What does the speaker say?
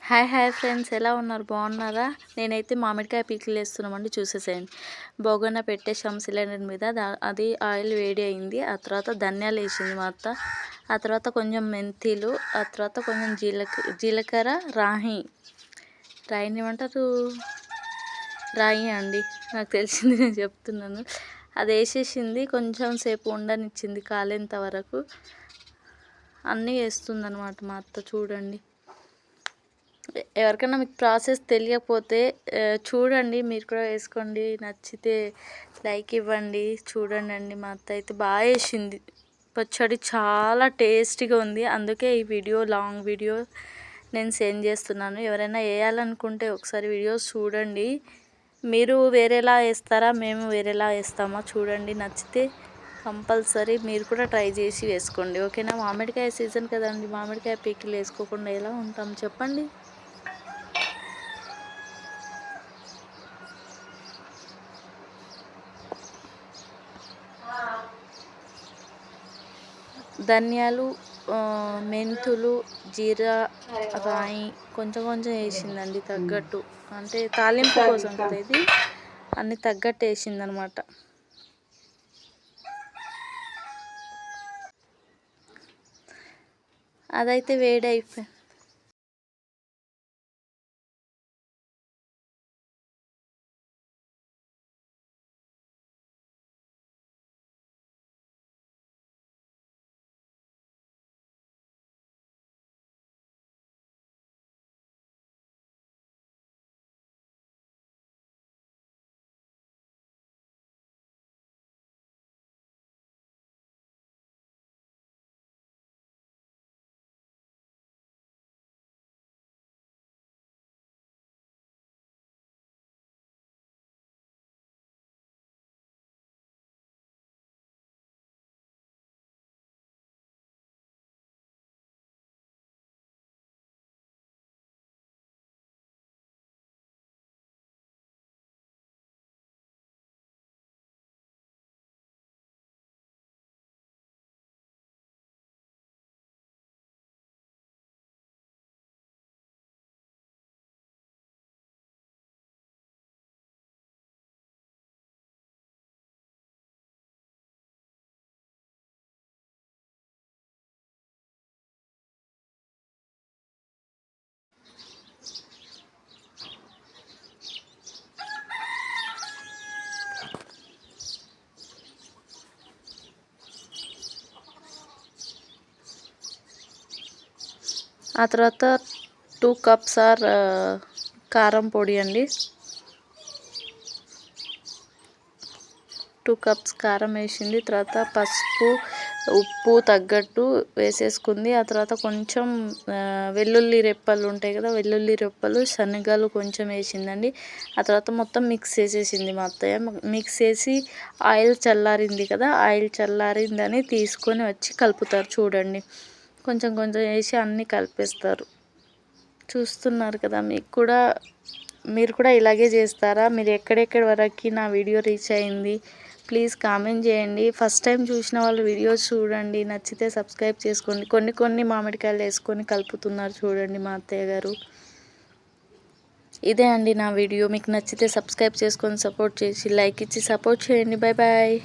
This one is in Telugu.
హాయ్ హాయ్ ఫ్రెండ్స్, ఎలా ఉన్నారు? బాగున్నారా? నేనైతే మామిడికాయ పీకిలు వేస్తున్నామండి, చూసేసేయండి. బొగన పెట్టేసాం సిలిండర్ మీద. అది ఆయిల్ వేడి అయింది. ఆ తర్వాత ధనియాలు వేసింది మా అత్త. ఆ తర్వాత కొంచెం మెంతులు, ఆ తర్వాత కొంచెం జీలకర్ర, రాయిని ఏమంటారు, రాయి అండి, నాకు తెలిసింది నేను చెప్తున్నాను. అది వేసేసింది, కొంచెం సేపు ఉండనిచ్చింది కాలేంత వరకు. అన్నీ వేస్తుంది అనమాట మా అత్త. చూడండి, ఎవరికైనా మీకు ప్రాసెస్ తెలియకపోతే చూడండి, మీరు కూడా వేసుకోండి. నచ్చితే లైక్ ఇవ్వండి. చూడండి అండి, మా అత్త అయితే బాగా వేసింది పచ్చడి, చాలా టేస్టీగా ఉంది. అందుకే ఈ వీడియో, లాంగ్ వీడియో నేను సెండ్ చేస్తున్నాను. ఎవరైనా వేయాలనుకుంటే ఒకసారి వీడియోస్ చూడండి. మీరు వేరేలా వేస్తారా, మేము వేరేలా వేస్తామా చూడండి. నచ్చితే కంపల్సరీ మీరు కూడా ట్రై చేసి వేసుకోండి, ఓకేనా? మామిడికాయ సీజన్ కదండి, మామిడికాయ పీకిలు వేసుకోకుండా ఎలా ఉంటాం చెప్పండి. ధనియాలు, మెంతులు, జీరా, రాయి కొంచెం కొంచెం వేసిందండి, తగ్గట్టు. అంటే తాలింపు కోసం కదా ఇది, అన్ని తగ్గట్టు వేసిందనమాట. అదైతే వేడైపోయి ఆ తర్వాత 2 కప్స్ కారం పొడి అండి. 2 కప్స్ కారం వేసింది. తర్వాత పసుపు, ఉప్పు తగ్గట్టు వేసేసుకుంది. ఆ తర్వాత కొంచెం వెల్లుల్లి రెప్పలు ఉంటాయి కదా, వెల్లుల్లి రెప్పలు, శనగలు కొంచెం వేసిందండి. ఆ తర్వాత మొత్తం మిక్స్ చేసేసింది మా అత్తయ్య. మిక్స్ చేసి ఆయిల్ చల్లారింది కదా, ఆయిల్ చల్లారిందని తీసుకొని వచ్చి కలుపుతారు. చూడండి, కొంచెం కొంచెం వేసి అన్నీ కలిపేస్తారు. చూస్తున్నారు కదా, మీరు కూడా ఇలాగే చేస్తారా? మీరు ఎక్కడెక్కడి వరకు నా వీడియో రీచ్ అయింది ప్లీజ్ కామెంట్ చేయండి. ఫస్ట్ టైం చూసిన వాళ్ళు వీడియోస్ చూడండి, నచ్చితే సబ్స్క్రైబ్ చేసుకోండి. కొన్ని మామిడికాయలు వేసుకొని కలుపుతున్నారు చూడండి మా అత్తయ్య గారు. ఇదే అండి నా వీడియో. మీకు నచ్చితే సబ్స్క్రైబ్ చేసుకొని సపోర్ట్ చేసి లైక్ ఇచ్చి సపోర్ట్ చేయండి. Bye bye.